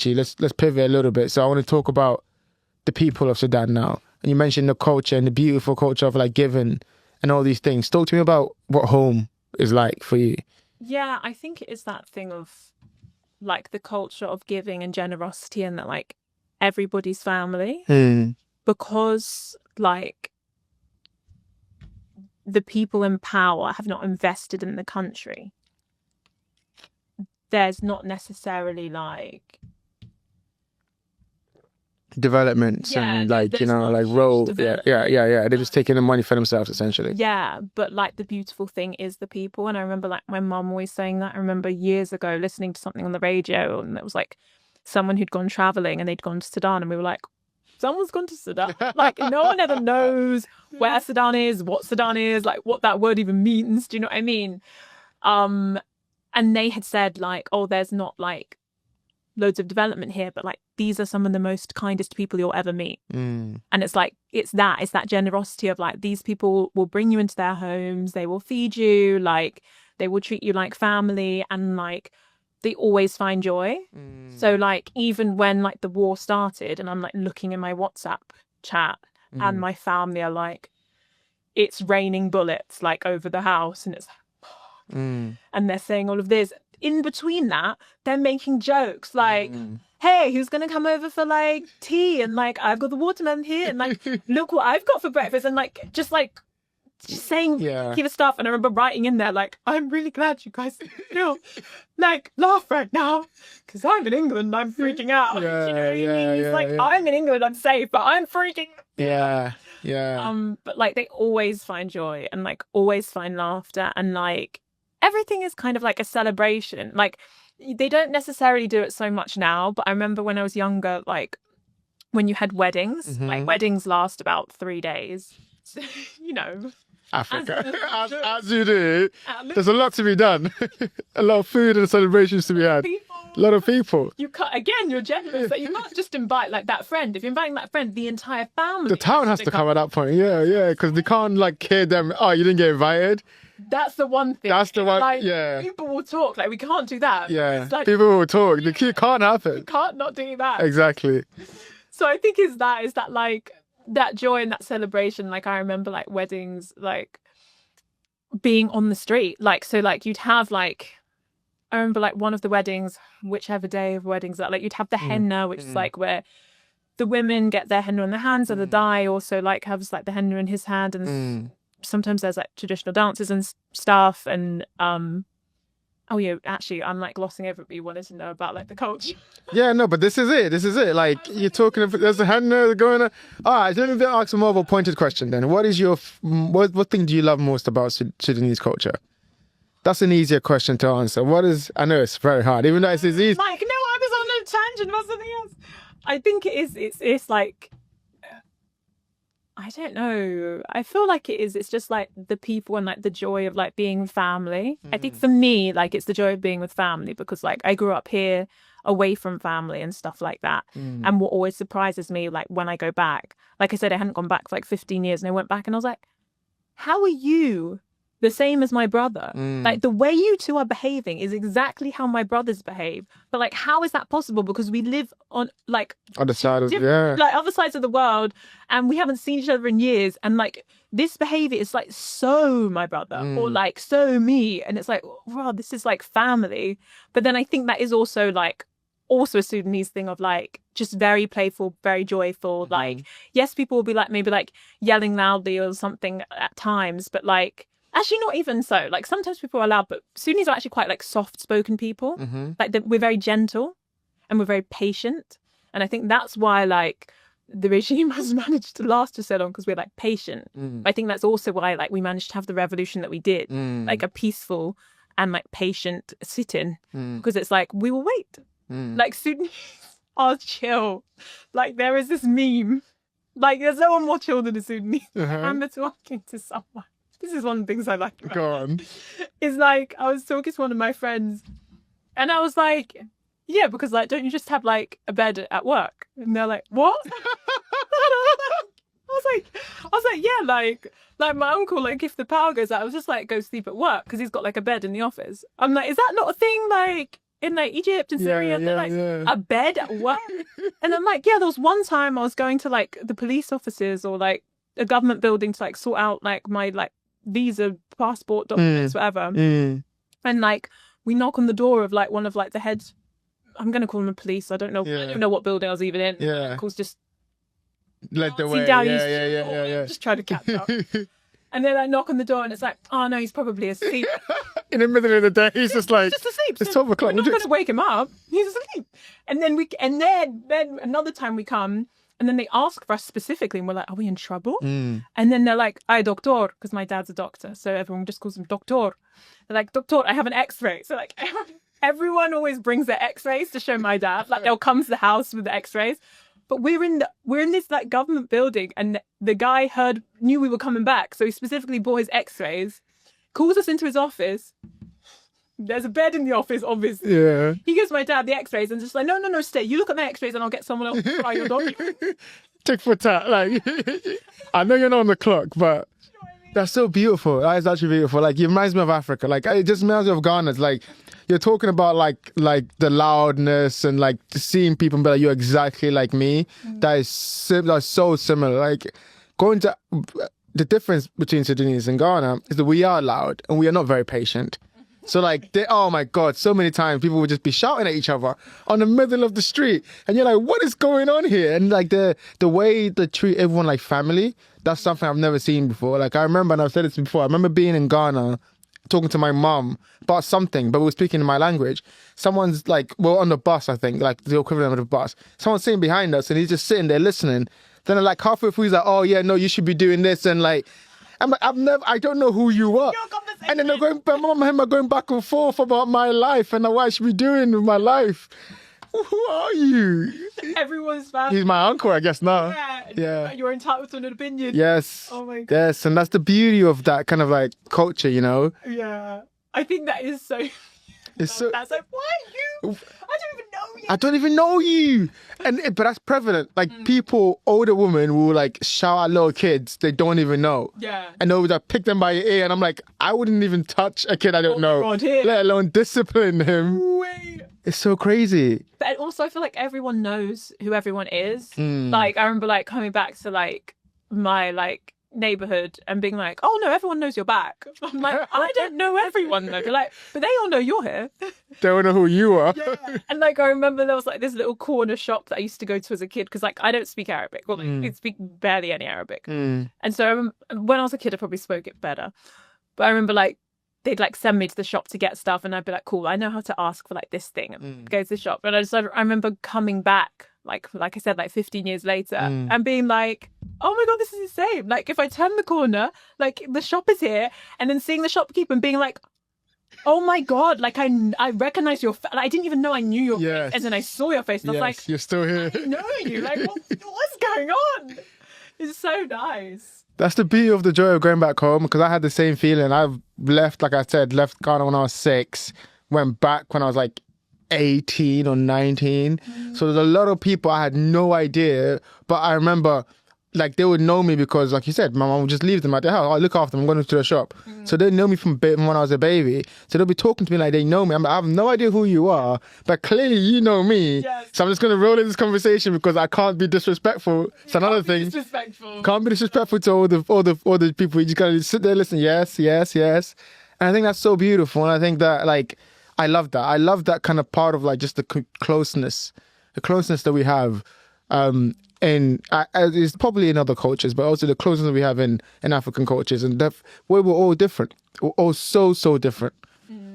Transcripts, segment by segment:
actually. Let's pivot a little bit. So I want to talk about the people of Sudan now. And you mentioned the culture and the beautiful culture of like giving and all these things. Talk to me about what home is like for you. Yeah, I think it is that thing of like the culture of giving and generosity and that like everybody's family. Because like the people in power have not invested in the country. There's not necessarily like developments and like, you know, like role. Yeah. They're just taking the money for themselves essentially. Yeah, but like the beautiful thing is the people. And I remember like my mum always saying that. I remember years ago listening to something on the radio and it was like someone who'd gone traveling and they'd gone to Sudan and we were like, someone's gone to Sudan. Like no one ever knows where Sudan is, what Sudan is, like what that word even means. Do you know what I mean? And they had said like, oh, there's not like loads of development here, but like these are some of the most kindest people you'll ever meet. And it's like it's that generosity of like these people will bring you into their homes, they will feed you, like they will treat you like family, and like they always find joy. So like even when like the war started and I'm like looking in my WhatsApp chat and my family are like, it's raining bullets like over the house and it's and they're saying all of this. In between that, they're making jokes like, hey, who's going to come over for like tea? And like, I've got the watermelon here and like, look what I've got for breakfast. And like, just saying keep stuff. And I remember writing in there like, I'm really glad you guys still like laugh right now because I'm in England, I'm freaking out. I'm in England, I'm safe, but I'm freaking but like they always find joy and like always find laughter and like everything is kind of like a celebration. Like they don't necessarily do it so much now, but I remember when I was younger, like when you had weddings, like weddings last about 3 days. So, you know, Africa, as you do, there's a lot to be done. A lot of food and celebrations to be had. A lot of people. You can't, again, you're generous. Like, you can't just invite like that friend. If you're inviting that friend, the entire family. The town has to come at that point. Yeah, because they can't like hear them. Oh, you didn't get invited. That's the one thing. That's the one. Like, people will talk. Like we can't do that. Yeah, like, people will talk. It can't happen. You can't not do that. Exactly. So I think is that like that joy and that celebration. Like I remember like weddings, like being on the street. Like so, like you'd have like. I remember like one of the weddings, whichever day of weddings that like you'd have the henna, which is like where the women get their henna in their hands, and the dye also like has like the henna in his hand, and sometimes there's like traditional dances and stuff. And actually, I'm like glossing over, but you wanted to know about like the culture. Yeah, no, but this is it. Like you're talking, there's a henna going on. All right, let me ask a more of a pointed question then. What is your what thing do you love most about Sudanese culture? That's an easier question to answer. I know it's very hard, even though it's easy. Like, no, I was on a tangent about something else. I think it is, it's like, I don't know. I feel like it is, it's just like the people and like the joy of like being family. I think for me, like it's the joy of being with family because like I grew up here away from family and stuff like that. And what always surprises me, like when I go back, like I said, I hadn't gone back for like 15 years and I went back and I was like, how are you the same as my brother? Like the way you two are behaving is exactly how my brothers behave. But like, how is that possible? Because we live on like other side of like other sides of the world, and we haven't seen each other in years. And like this behavior is like so my brother or like so me, and it's like, wow, this is like family. But then I think that is also a Sudanese thing of like just very playful, very joyful. Like yes, people will be like maybe like yelling loudly or something at times, but like. Actually, not even so. Like sometimes people are loud, but Sudanese are actually quite like soft-spoken people. Like we're very gentle and we're very patient. And I think that's why like the regime has managed to last for so long because we're like patient. I think that's also why like we managed to have the revolution that we did, like a peaceful and like patient sit-in because it's like we will wait. Like Sudanese are chill. Like there is this meme. Like there's no one more chill than a Sudanese. I'm talking to someone. This is one of the things I like about Go on. It's like, I was talking to one of my friends and I was like, yeah, because like, don't you just have like a bed at work? And they're like, what? I was like, yeah, like my uncle, like if the power goes out, I was just like, go sleep at work because he's got like a bed in the office. I'm like, is that not a thing? Like, in like Egypt and Syria. Yeah, They're like yeah. a bed. What? And I'm like, yeah, there was one time I was going to like the police offices or like a government building to like sort out like my like visa, passport documents, whatever. And like we knock on the door of like one of like the heads. I'm gonna call them the police. I don't know. I don't know what building I was even in. Yeah. Of course, just Led the Nazi way. down Yeah. Just try to catch up. And then I knock on the door and it's like, oh no, he's probably asleep. In the middle of the day, he's just like, just asleep. It's 12 o'clock. We're not going to wake him up. He's asleep. And then another time we come and then they ask for us specifically and we're like, are we in trouble? And then they're like, ay, doctor, because my dad's a doctor. So everyone just calls him doctor. They're like, doctor, I have an x-ray. So like everyone always brings their x-rays to show my dad. Like they'll come to the house with the x-rays. But we're in this like government building and the guy knew we were coming back. So he specifically bought his x-rays, calls us into his office. There's a bed in the office, obviously. Yeah. He gives my dad the x-rays and just like, no, stay. You look at my x-rays and I'll get someone else to try your document. Tick for tat. Like, I know you're not on the clock, but that's so beautiful. That is actually beautiful. Like, it reminds me of Africa. Like, it just reminds me of Ghana. It's like, you're talking about like the loudness and like seeing people and be like, you're exactly like me. That's so similar. Like, going to the difference between Sudanese and Ghana is that we are loud and we are not very patient. So like, oh my God, so many times people would just be shouting at each other on the middle of the street. And you're like, what is going on here? And like the way they treat everyone like family, that's something I've never seen before. Like I remember, and I've said this before, I remember being in Ghana, talking to my mum about something, but we were speaking in my language. Someone's like, we're on the bus, I think, like the equivalent of the bus. Someone's sitting behind us and he's just sitting there listening. Then like halfway through, he's like, oh yeah, no, you should be doing this. And like, I'm like, I don't know who you are. And then my mum and him are going back and forth about my life and what I should be doing with my life. Who are you? Everyone's family. He's my uncle, I guess now. Yeah. You're entitled to an opinion. Yes. Oh my God. Yes, and that's the beauty of that kind of like culture, you know? Yeah. I think that is so... That's like, why you? I don't even know you. I don't even know you. But that's prevalent. Like people, older women will like shout at little kids they don't even know. Yeah. And they'll like pick them by your ear. And I'm like, I wouldn't even touch a kid I don't know. Let alone discipline him. Wait. It's so crazy. But also I feel like everyone knows who everyone is. Like I remember like coming back to like my like neighborhood and being like, oh no, everyone knows you're back. I'm like, I don't know everyone though. Like, but they all know you're here. They don't know who you are. Yeah. And like I remember there was like this little corner shop that I used to go to as a kid because like I don't speak Arabic or like, I speak barely any Arabic. And so when I was a kid I probably spoke it better. But I remember like they'd like send me to the shop to get stuff and I'd be like, cool, I know how to ask for like this thing and go to the shop. And I remember coming back like I said, like 15 years later and being like, oh my God, this is insane. Like if I turn the corner, like the shop is here and then seeing the shopkeeper and being like, oh my God, like I recognize your face. Like, I didn't even know I knew your face. And then I saw your face and I was like, you're still here. I know you. Like what's going on? It's so nice. That's the beauty of the joy of going back home because I had the same feeling. I've left, like I said, left Ghana when I was 6, went back when I was like 18 or 19. So there's a lot of people I had no idea, but I remember like they would know me because like you said, my mom would just leave them at the house. I look after them, I'm going to the shop. So they know me from when I was a baby. So they'll be talking to me like they know me. I have no idea who you are, but clearly you know me. Yes. So I'm just going to roll in this conversation because I can't be disrespectful. It's another thing. Can't be disrespectful to all the people. You just got to sit there, listen. Yes. And I think that's so beautiful. And I think that like, I love that. I love that kind of part of like just the closeness that we have. And it's probably in other cultures, but also the closeness that we have in African cultures. And we're all different. We're all so different.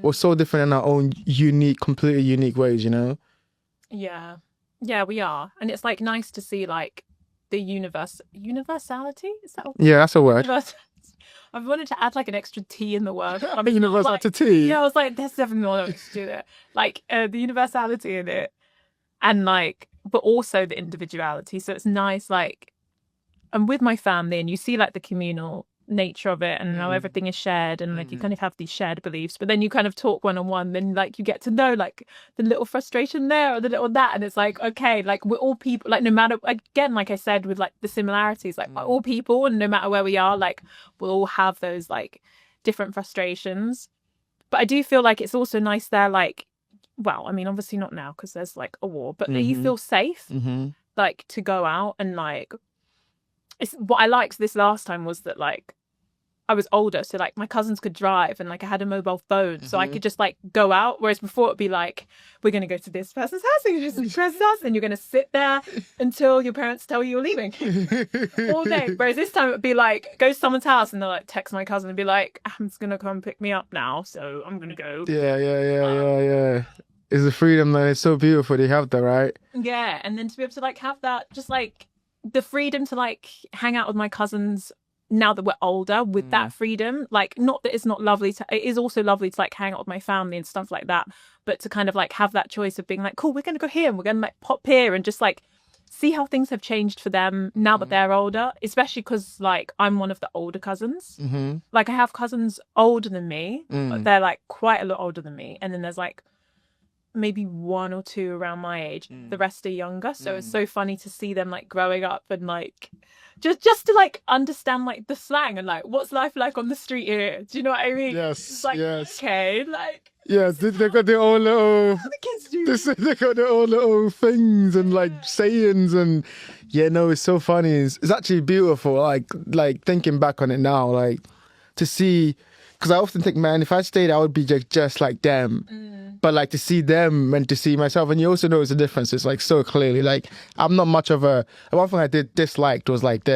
We're so different in our own completely unique ways, you know? Yeah. Yeah, we are. And it's like nice to see like the universality? Is that Yeah, that's a word. I've wanted to add like an extra T in the word. Universality. Yeah, I was like, there's definitely more to do there. Like the universality in it, and like, but also the individuality. So it's nice, like, I'm with my family, and you see like the communal nature of it, and how everything is shared, and like you kind of have these shared beliefs. But then you kind of talk one on one, then like you get to know like the little frustration there or the little that, and it's like okay, like we're all people. Like no matter again, like I said with like the similarities, like we're all people, and no matter where we are, like we'll all have those like different frustrations. But I do feel like it's also nice there, like well, I mean, obviously not now because there's like a war, but that you feel safe, like to go out and like. It's what I liked this last time was that like I was older, so like my cousins could drive and like I had a mobile phone, so I could just like go out. Whereas before it'd be like, we're gonna go to this person's house, and you're this person's house, and you're gonna sit there until your parents tell you you're leaving all day. Whereas this time it'd be like, go to someone's house, and they'll like text my cousin and be like, Ahmed's gonna come pick me up now, so I'm gonna go. Yeah. It's the freedom that is so beautiful. They have that, right? Yeah, and then to be able to like have that, just like the freedom to like hang out with my cousins now that we're older with that freedom. Like, not that it's not lovely to, it is also lovely to like hang out with my family and stuff like that, but to kind of like have that choice of being like, cool, we're gonna go here and we're gonna like pop here and just like see how things have changed for them now that they're older, especially because like I'm one of the older cousins. Like I have cousins older than me, but they're like quite a lot older than me, and then there's like maybe one or two around my age. The rest are younger, so it's so funny to see them like growing up and like just to like understand like the slang and like what's life like on the street here. Do you know what I mean? Yes. It's like, okay, like They've got their own little. what the kids do. They got their own little things and like sayings and it's so funny. It's actually beautiful. Like thinking back on it now, like to see, because I often think, man, if I stayed, I would be just like them. But like to see them and to see myself, and you also notice the difference. It's like so clearly. Like I'm not much of a. One thing I disliked was like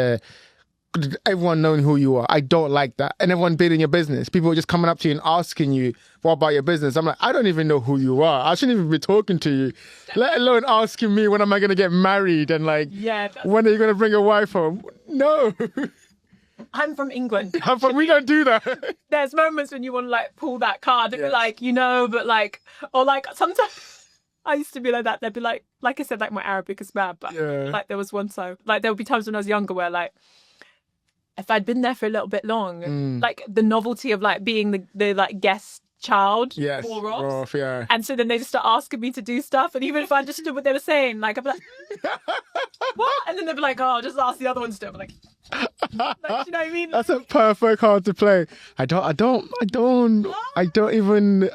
everyone knowing who you are. I don't like that, and everyone being in your business. People are just coming up to you and asking you, "What about your business?" I'm like, I don't even know who you are. I shouldn't even be talking to you, let alone asking me when am I going to get married and like when are you going to bring a wife home? No. I'm from England. We don't do that. There's moments when you want to like pull that card and be like, but like, or like sometimes I used to be like that. They'd be like I said, like my Arabic is bad, but like there was one so like there would be times when I was younger where like if I'd been there for a little bit long, like the novelty of like being the like guest child wore off. And so then they just start asking me to do stuff, and even if I understood what they were saying, like I'd be like, what? And then they'd be like, oh, just ask the other ones to do it. I'm like, you know what I mean? That's a perfect card to play. I don't even.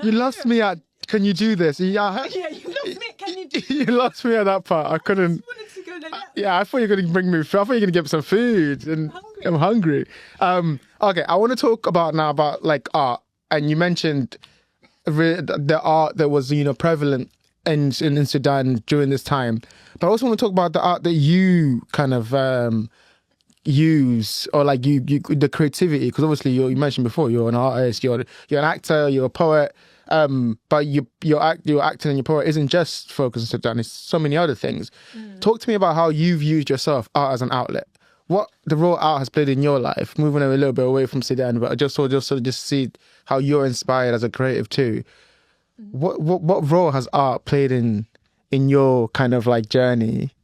You lost me at. Can you do this? Yeah, you lost me. Can you do? You lost me at that part. I couldn't. I wanted to go like that. Yeah, I thought you were going to bring me. I thought you were going to get some food, and I'm hungry. Okay, I want to talk about like art, and you mentioned the art that was prevalent in Sudan during this time, but I also want to talk about the art that you kind of use, or like you the creativity, because obviously you mentioned before you're an artist, you're an actor, you're a poet. But your acting and your poet isn't just focused on Sudan. It's so many other things. Talk to me about how you've used art as an outlet. What the role art has played in your life. Moving a little bit away from Sudan, but I just see how you're inspired as a creative too. What role has art played in your kind of like journey?